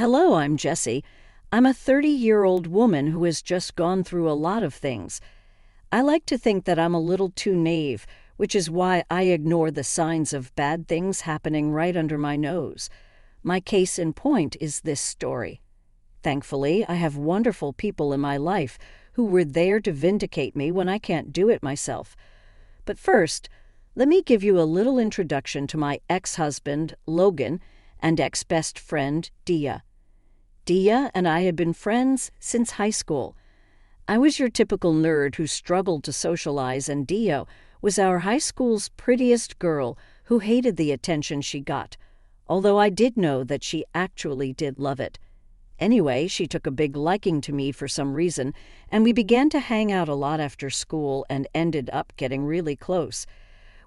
Hello, I'm Jessie. I'm a 30-year-old woman who has just gone through a lot of things. I like to think that I'm a little too naive, which is why I ignore the signs of bad things happening right under my nose. My case in point is this story. Thankfully, I have wonderful people in my life who were there to vindicate me when I can't do it myself. But first, let me give you a little introduction to my ex-husband, Logan, and ex-best friend, Dia. Dia and I had been friends since high school. I was your typical nerd who struggled to socialize, and Dia was our high school's prettiest girl who hated the attention she got, although I did know that she actually did love it. Anyway, she took a big liking to me for some reason, and we began to hang out a lot after school and ended up getting really close.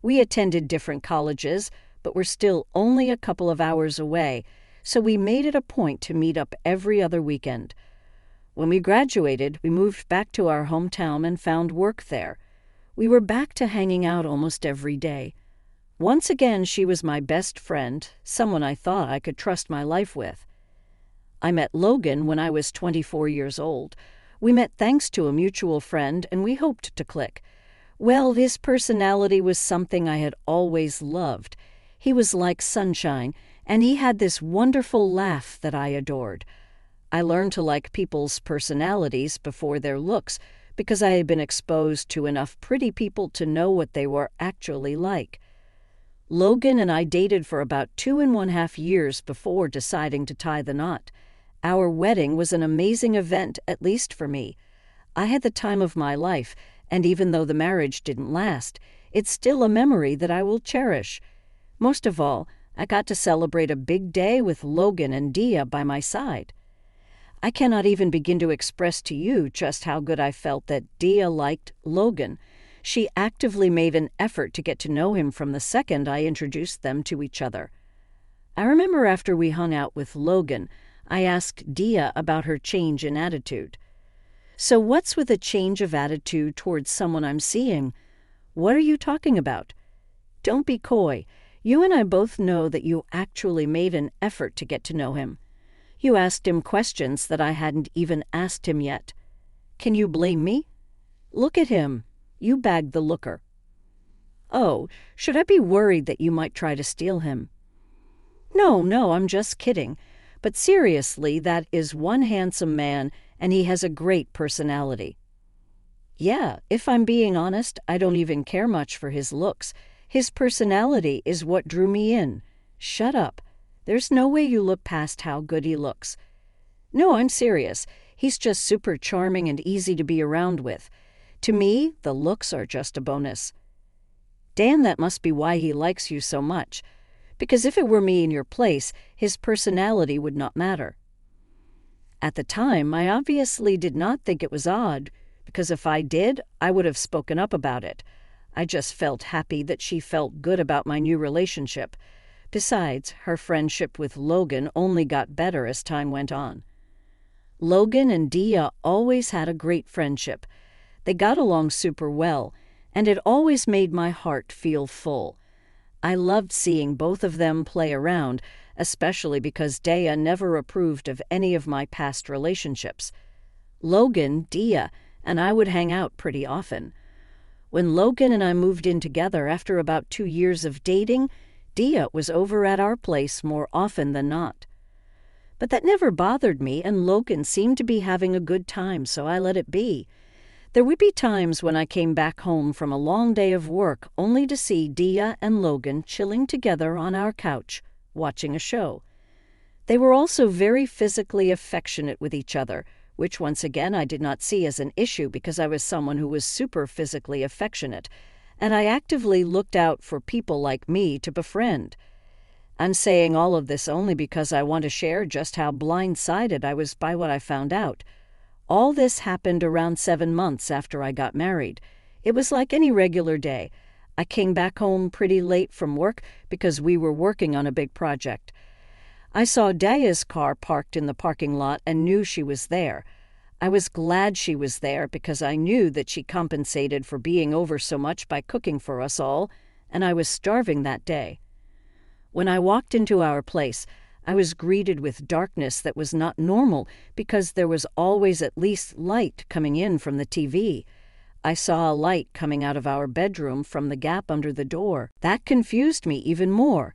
We attended different colleges, but were still only a couple of hours away, so we made it a point to meet up every other weekend. When we graduated, we moved back to our hometown and found work there. We were back to hanging out almost every day. Once again, she was my best friend, someone I thought I could trust my life with. I met Logan when I was 24 years old. We met thanks to a mutual friend, and we hoped to click. Well, his personality was something I had always loved. He was like sunshine, and he had this wonderful laugh that I adored. I learned to like people's personalities before their looks because I had been exposed to enough pretty people to know what they were actually like. Logan and I dated for about 2.5 years before deciding to tie the knot. Our wedding was an amazing event, at least for me. I had the time of my life, and even though the marriage didn't last, it's still a memory that I will cherish. Most of all, I got to celebrate a big day with Logan and Dia by my side. I cannot even begin to express to you just how good I felt that Dia liked Logan. She actively made an effort to get to know him from the second I introduced them to each other. I remember after we hung out with Logan, I asked Dia about her change in attitude. So what's with a change of attitude towards someone I'm seeing? What are you talking about? Don't be coy. You and I both know that you actually made an effort to get to know him. You asked him questions that I hadn't even asked him yet. Can you blame me? Look at him. You bagged the looker. Oh, should I be worried that you might try to steal him? No, I'm just kidding. But seriously, that is one handsome man, and he has a great personality. Yeah, if I'm being honest, I don't even care much for his looks. His personality is what drew me in. Shut up. There's no way you look past how good he looks. No, I'm serious. He's just super charming and easy to be around with. To me, the looks are just a bonus. Dan, that must be why he likes you so much. Because if it were me in your place, his personality would not matter. At the time, I obviously did not think it was odd, because if I did, I would have spoken up about it. I just felt happy that she felt good about my new relationship. Besides, her friendship with Logan only got better as time went on. Logan and Dia always had a great friendship. They got along super well, and it always made my heart feel full. I loved seeing both of them play around, especially because Dia never approved of any of my past relationships. Logan, Dia, and I would hang out pretty often. When Logan and I moved in together after about 2 years of dating, Dia was over at our place more often than not. But that never bothered me, and Logan seemed to be having a good time, so I let it be. There would be times when I came back home from a long day of work only to see Dia and Logan chilling together on our couch, watching a show. They were also very physically affectionate with each other, which once again I did not see as an issue because I was someone who was super physically affectionate, and I actively looked out for people like me to befriend. I'm saying all of this only because I want to share just how blindsided I was by what I found out. All this happened around 7 months after I got married. It was like any regular day. I came back home pretty late from work because we were working on a big project. I saw Dia's car parked in the parking lot and knew she was there. I was glad she was there because I knew that she compensated for being over so much by cooking for us all, and I was starving that day. When I walked into our place, I was greeted with darkness that was not normal because there was always at least light coming in from the TV. I saw a light coming out of our bedroom from the gap under the door. That confused me even more.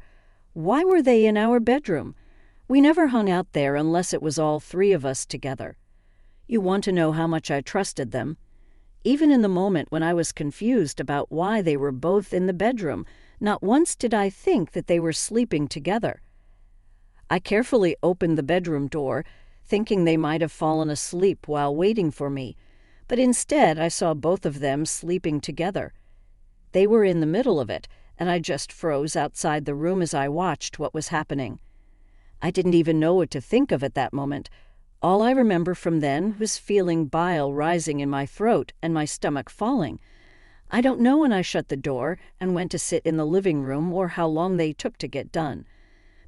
Why were they in our bedroom? We never hung out there unless it was all three of us together. You want to know how much I trusted them? Even in the moment when I was confused about why they were both in the bedroom, not once did I think that they were sleeping together. I carefully opened the bedroom door, thinking they might have fallen asleep while waiting for me, but instead I saw both of them sleeping together. They were in the middle of it, and I just froze outside the room as I watched what was happening. I didn't even know what to think of at that moment. All I remember from then was feeling bile rising in my throat and my stomach falling. I don't know when I shut the door and went to sit in the living room or how long they took to get done.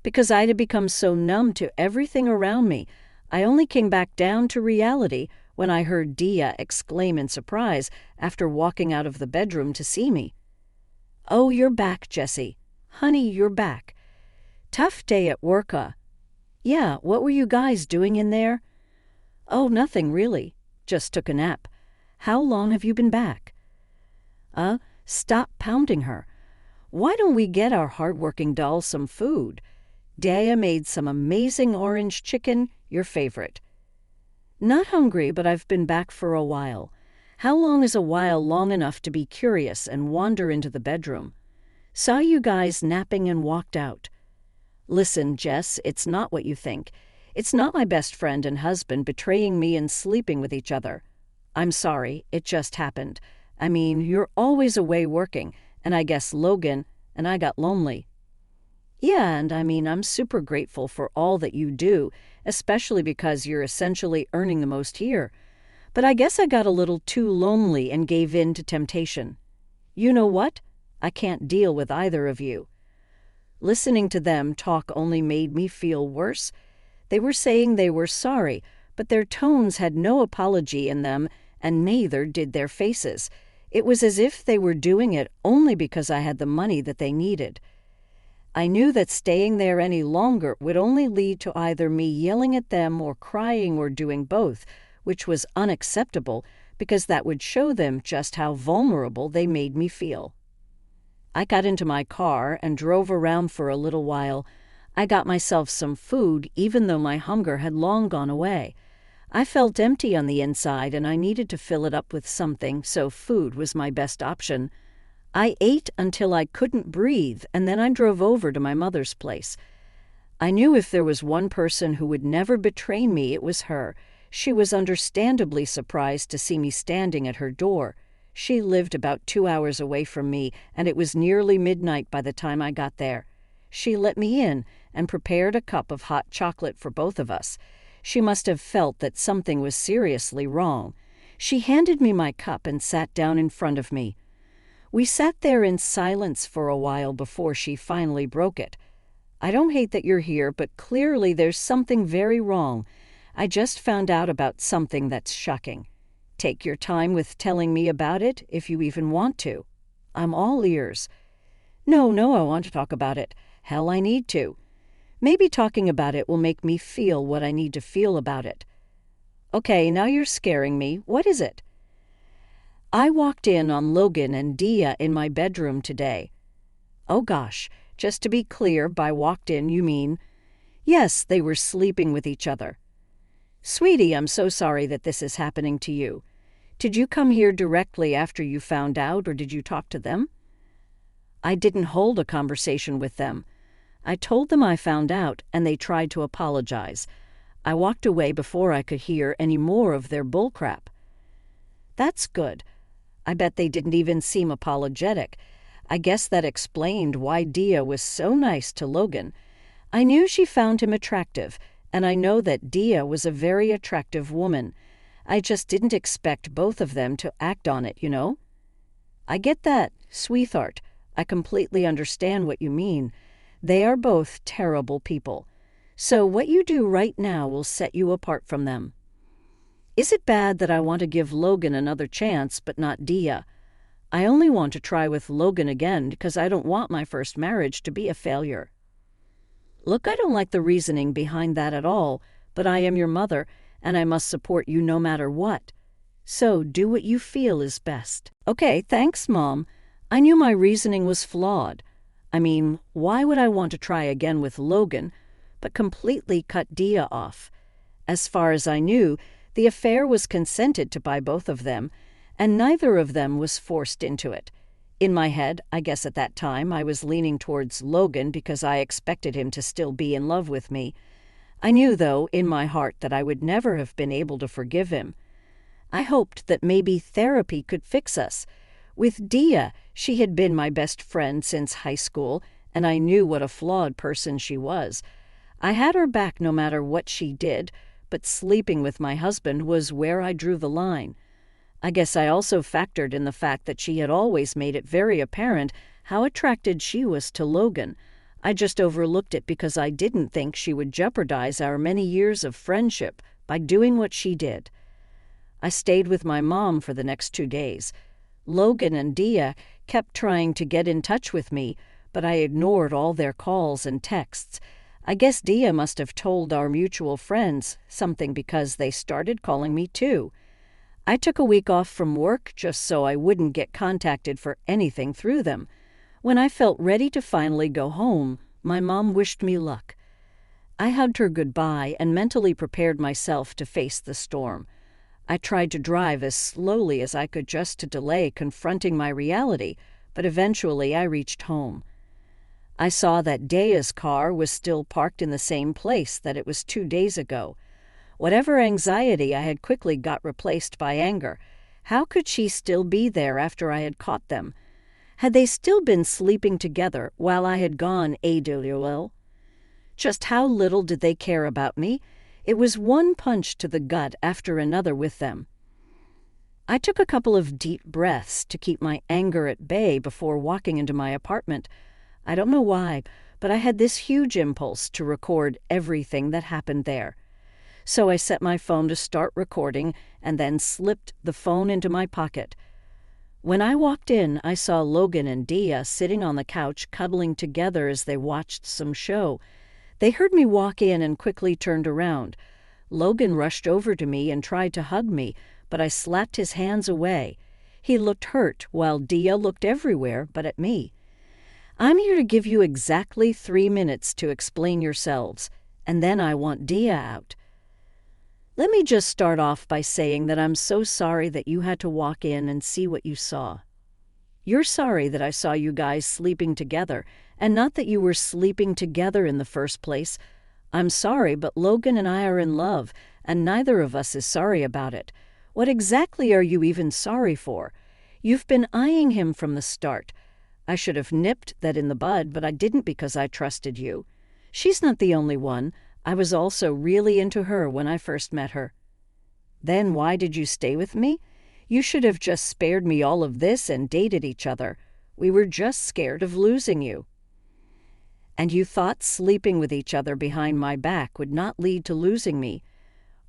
Because I had become so numb to everything around me, I only came back down to reality when I heard Dia exclaim in surprise after walking out of the bedroom to see me. "Oh, you're back, Jessie. Honey, you're back. Tough day at work, huh?" "Yeah, what were you guys doing in there?" "Oh, nothing really. Just took a nap. How long have you been back?" Stop pounding her. Why don't we get our hard-working doll some food? Daya made some amazing orange chicken, your favorite." "Not hungry, but I've been back for a while." "How long is a while long enough to be curious and wander into the bedroom?" "Saw you guys napping and walked out." "Listen, Jess, it's not what you think. It's not my best friend and husband betraying me and sleeping with each other. I'm sorry, it just happened. I mean, you're always away working, and I guess Logan, and I got lonely." "Yeah, and I mean, I'm super grateful for all that you do, especially because you're essentially earning the most here. But I guess I got a little too lonely and gave in to temptation. You know what? I can't deal with either of you." Listening to them talk only made me feel worse. They were saying they were sorry, but their tones had no apology in them, and neither did their faces. It was as if they were doing it only because I had the money that they needed. I knew that staying there any longer would only lead to either me yelling at them or crying or doing both, which was unacceptable because that would show them just how vulnerable they made me feel. I got into my car and drove around for a little while. I got myself some food even though my hunger had long gone away. I felt empty on the inside and I needed to fill it up with something, so food was my best option. I ate until I couldn't breathe, and then I drove over to my mother's place. I knew if there was one person who would never betray me, it was her. She was understandably surprised to see me standing at her door. She lived about 2 hours away from me, and it was nearly midnight by the time I got there. She let me in and prepared a cup of hot chocolate for both of us. She must have felt that something was seriously wrong. She handed me my cup and sat down in front of me. We sat there in silence for a while before she finally broke it. "I don't hate that you're here, but clearly there's something very wrong. I just found out about something that's shocking. Take your time with telling me about it, if you even want to. I'm all ears." No, I want to talk about it. Hell, I need to. Maybe talking about it will make me feel what I need to feel about it." "Okay, now you're scaring me. What is it?" "I walked in on Logan and Dia in my bedroom today." "Oh gosh, just to be clear, by walked in you mean?" "Yes, they were sleeping with each other." "Sweetie, I'm so sorry that this is happening to you. Did you come here directly after you found out, or did you talk to them?" "I didn't hold a conversation with them. I told them I found out, and they tried to apologize. I walked away before I could hear any more of their bullcrap." "That's good. I bet they didn't even seem apologetic. I guess that explained why Dia was so nice to Logan. I knew she found him attractive, and I know that Dia was a very attractive woman. I just didn't expect both of them to act on it, you know?" "I get that, sweetheart. I completely understand what you mean. They are both terrible people. So what you do right now will set you apart from them." "Is it bad that I want to give Logan another chance but not Dia? I only want to try with Logan again because I don't want my first marriage to be a failure." Look, I don't like the reasoning behind that at all, but I am your mother, and I must support you no matter what. So do what you feel is best. Okay, thanks, Mom. I knew my reasoning was flawed. I mean, why would I want to try again with Logan, but completely cut Dia off? As far as I knew, the affair was consented to by both of them, and neither of them was forced into it. In my head, I guess at that time, I was leaning towards Logan because I expected him to still be in love with me. I knew, though, in my heart that I would never have been able to forgive him. I hoped that maybe therapy could fix us. With Dia, she had been my best friend since high school, and I knew what a flawed person she was. I had her back no matter what she did, but sleeping with my husband was where I drew the line. I guess I also factored in the fact that she had always made it very apparent how attracted she was to Logan. I just overlooked it because I didn't think she would jeopardize our many years of friendship by doing what she did. I stayed with my mom for the next 2 days. Logan and Dia kept trying to get in touch with me, but I ignored all their calls and texts. I guess Dia must have told our mutual friends something because they started calling me too. I took a week off from work just so I wouldn't get contacted for anything through them. When I felt ready to finally go home, my mom wished me luck. I hugged her goodbye and mentally prepared myself to face the storm. I tried to drive as slowly as I could just to delay confronting my reality, but eventually I reached home. I saw that Daya's car was still parked in the same place that it was 2 days ago. Whatever anxiety I had quickly got replaced by anger. How could she still be there after I had caught them? Had they still been sleeping together while I had gone AWOL? Just how little did they care about me? It was one punch to the gut after another with them. I took a couple of deep breaths to keep my anger at bay before walking into my apartment. I don't know why, but I had this huge impulse to record everything that happened there. So I set my phone to start recording and then slipped the phone into my pocket. When I walked in, I saw Logan and Dia sitting on the couch cuddling together as they watched some show. They heard me walk in and quickly turned around. Logan rushed over to me and tried to hug me, but I slapped his hands away. He looked hurt, while Dia looked everywhere but at me. I'm here to give you exactly 3 minutes to explain yourselves, and then I want Dia out. Let me just start off by saying that I'm so sorry that you had to walk in and see what you saw. You're sorry that I saw you guys sleeping together, and not that you were sleeping together in the first place. I'm sorry, but Logan and I are in love, and neither of us is sorry about it. What exactly are you even sorry for? You've been eyeing him from the start. I should have nipped that in the bud, but I didn't because I trusted you. She's not the only one. I was also really into her when I first met her. Then why did you stay with me? You should have just spared me all of this and dated each other. We were just scared of losing you. And you thought sleeping with each other behind my back would not lead to losing me.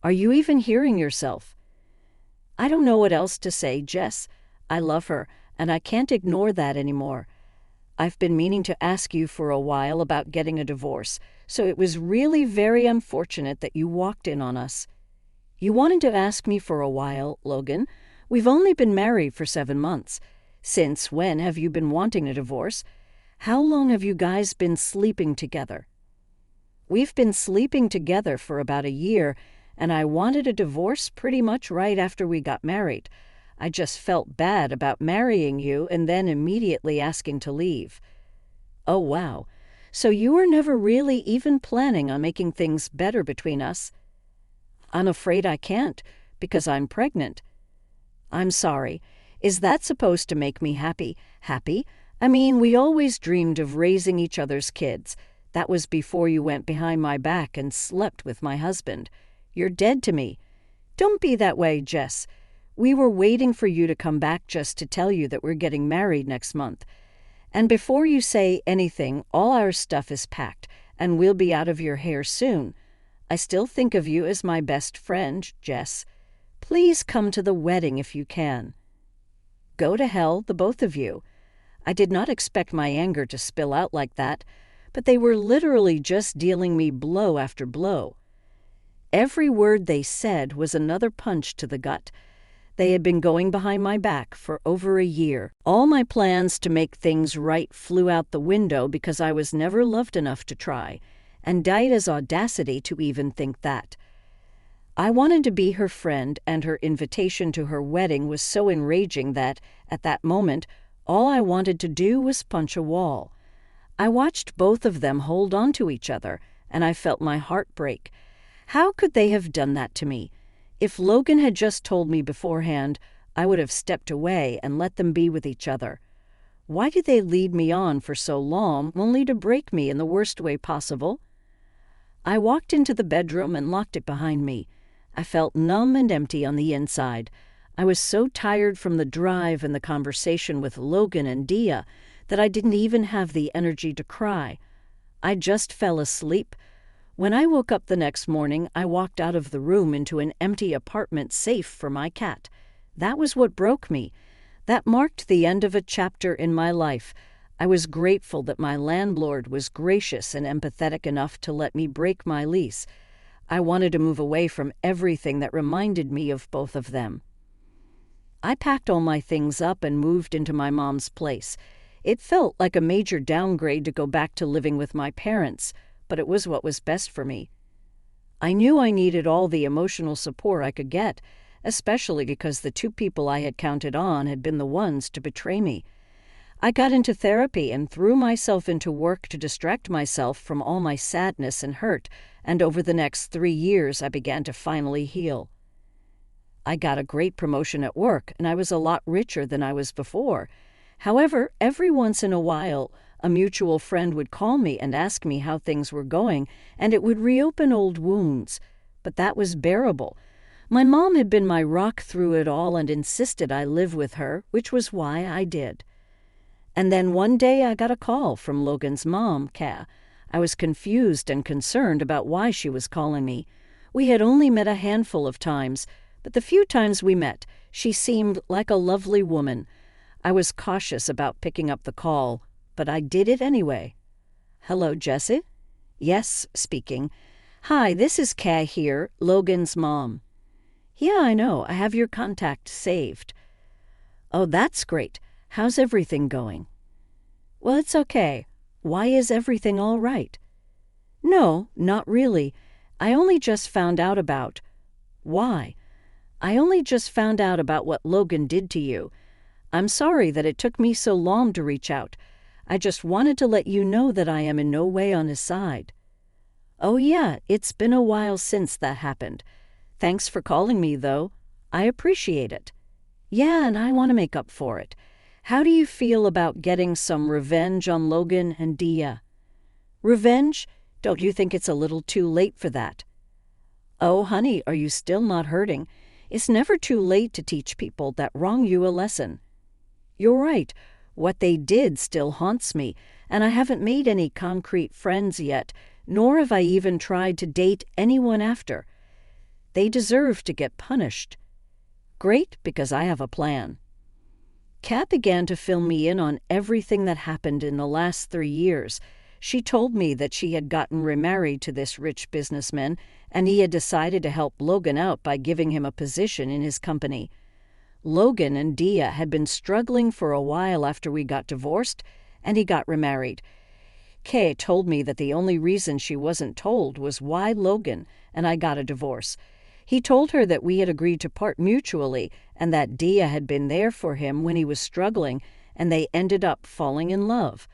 Are you even hearing yourself? I don't know what else to say, Jess. I love her, and I can't ignore that anymore. I've been meaning to ask you for a while about getting a divorce, so it was really very unfortunate that you walked in on us. You wanted to ask me for a while, Logan. We've only been married for 7 months. Since when have you been wanting a divorce? How long have you guys been sleeping together? We've been sleeping together for about a year, and I wanted a divorce pretty much right after we got married. I just felt bad about marrying you and then immediately asking to leave. Oh, wow. So you were never really even planning on making things better between us? I'm afraid I can't, because I'm pregnant. I'm sorry. Is that supposed to make me happy? Happy? I mean, we always dreamed of raising each other's kids. That was before you went behind my back and slept with my husband. You're dead to me. Don't be that way, Jess. We were waiting for you to come back just to tell you that we're getting married next month. And before you say anything, all our stuff is packed, and we'll be out of your hair soon. I still think of you as my best friend, Jess. Please come to the wedding if you can. Go to hell, the both of you. I did not expect my anger to spill out like that, but they were literally just dealing me blow after blow. Every word they said was another punch to the gut. They had been going behind my back for over a year. All my plans to make things right flew out the window because I was never loved enough to try, and Daita's audacity to even think that. I wanted to be her friend, and her invitation to her wedding was so enraging that, at that moment, all I wanted to do was punch a wall. I watched both of them hold on to each other, and I felt my heart break. How could they have done that to me? If Logan had just told me beforehand, I would have stepped away and let them be with each other. Why did they lead me on for so long, only to break me in the worst way possible? I walked into the bedroom and locked it behind me. I felt numb and empty on the inside. I was so tired from the drive and the conversation with Logan and Dia that I didn't even have the energy to cry. I just fell asleep. When I woke up the next morning, I walked out of the room into an empty apartment safe for my cat. That was what broke me. That marked the end of a chapter in my life. I was grateful that my landlord was gracious and empathetic enough to let me break my lease. I wanted to move away from everything that reminded me of both of them. I packed all my things up and moved into my mom's place. It felt like a major downgrade to go back to living with my parents, but it was what was best for me. I knew I needed all the emotional support I could get, especially because the two people I had counted on had been the ones to betray me. I got into therapy and threw myself into work to distract myself from all my sadness and hurt, and over the next 3 years I began to finally heal. I got a great promotion at work, and I was a lot richer than I was before. However, every once in a while, a mutual friend would call me and ask me how things were going, and it would reopen old wounds. But that was bearable. My mom had been my rock through it all and insisted I live with her, which was why I did. And then one day I got a call from Logan's mom, Ka. I was confused and concerned about why she was calling me. We had only met a handful of times, but the few times we met, she seemed like a lovely woman. I was cautious about picking up the call, but I did it anyway. "Hello, Jessie?" "Yes, speaking." "Hi, this is Ka here, Logan's mom." "Yeah, I know. I have your contact saved." "Oh, that's great. How's everything going?" "Well, it's okay. Why is everything all right?" "No, not really. I only just found out about..." "Why?" "I only just found out about what Logan did to you. I'm sorry that it took me so long to reach out. I just wanted to let you know that I am in no way on his side." "Oh yeah, it's been a while since that happened. Thanks for calling me, though. I appreciate it." "Yeah, and I want to make up for it. How do you feel about getting some revenge on Logan and Dia?" "Revenge? Don't you think it's a little too late for that?" "Oh, honey, are you still not hurting? It's never too late to teach people that wrong you a lesson." "You're right. What they did still haunts me, and I haven't made any concrete friends yet, nor have I even tried to date anyone after. They deserve to get punished." "Great, because I have a plan." Kat began to fill me in on everything that happened in the last 3 years. She told me that she had gotten remarried to this rich businessman, and he had decided to help Logan out by giving him a position in his company. Logan and Dia had been struggling for a while after we got divorced, and he got remarried. Kay told me that the only reason she wasn't told was why Logan and I got a divorce. He told her that we had agreed to part mutually and that Dia had been there for him when he was struggling, and they ended up falling in love.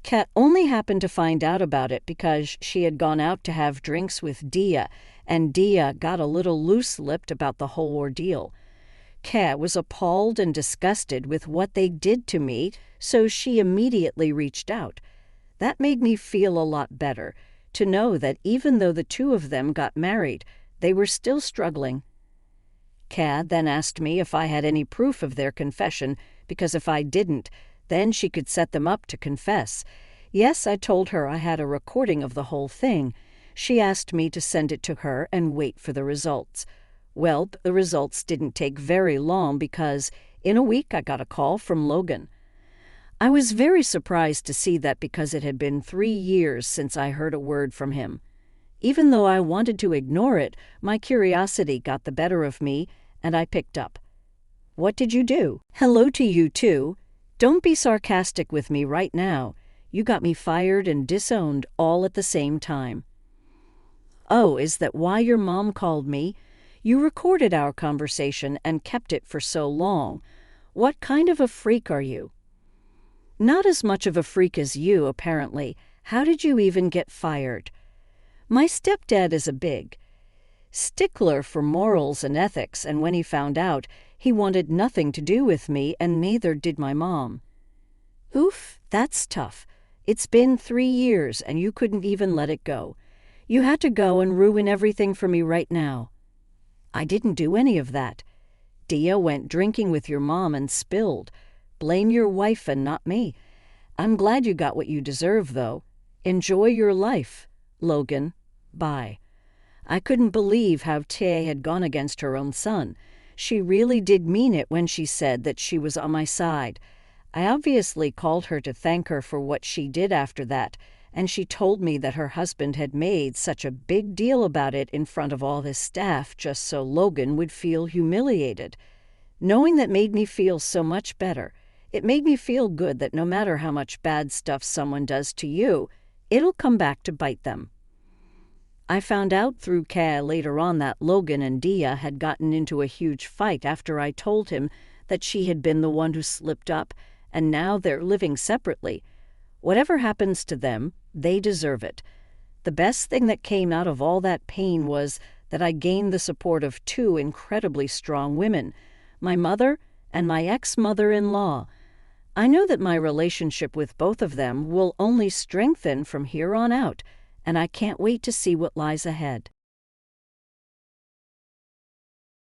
Kat only happened to find out about it because she had gone out to have drinks with Dia, and Dia got a little loose-lipped about the whole ordeal. Kat was appalled and disgusted with what they did to me, so she immediately reached out. That made me feel a lot better, to know that even though the two of them got married, they were still struggling. Kat then asked me if I had any proof of their confession, because if I didn't, then she could set them up to confess. Yes, I told her I had a recording of the whole thing. She asked me to send it to her and wait for the results. Well, the results didn't take very long because in a week I got a call from Logan. I was very surprised to see that because it had been 3 years since I heard a word from him. Even though I wanted to ignore it, my curiosity got the better of me, and I picked up. "What did you do?" "Hello to you, too. Don't be sarcastic with me right now. You got me fired and disowned all at the same time." "Oh, is that why your mom called me? You recorded our conversation and kept it for so long. What kind of a freak are you?" "Not as much of a freak as you, apparently. How did you even get fired?" "My stepdad is a big stickler for morals and ethics, and when he found out, he wanted nothing to do with me, and neither did my mom." "Oof, that's tough. It's been 3 years, and you couldn't even let it go. You had to go and ruin everything for me right now." "I didn't do any of that. Dia went drinking with your mom and spilled. Blame your wife and not me. I'm glad you got what you deserve, though. Enjoy your life, Logan. Bye." I couldn't believe how Tay had gone against her own son. She really did mean it when she said that she was on my side. I obviously called her to thank her for what she did after that, and she told me that her husband had made such a big deal about it in front of all his staff just so Logan would feel humiliated. Knowing that made me feel so much better. It made me feel good that no matter how much bad stuff someone does to you, it'll come back to bite them. I found out through Kay later on that Logan and Dia had gotten into a huge fight after I told him that she had been the one who slipped up, and now they're living separately. Whatever happens to them, they deserve it. The best thing that came out of all that pain was that I gained the support of 2 incredibly strong women, my mother and my ex-mother-in-law. I know that my relationship with both of them will only strengthen from here on out, and I can't wait to see what lies ahead.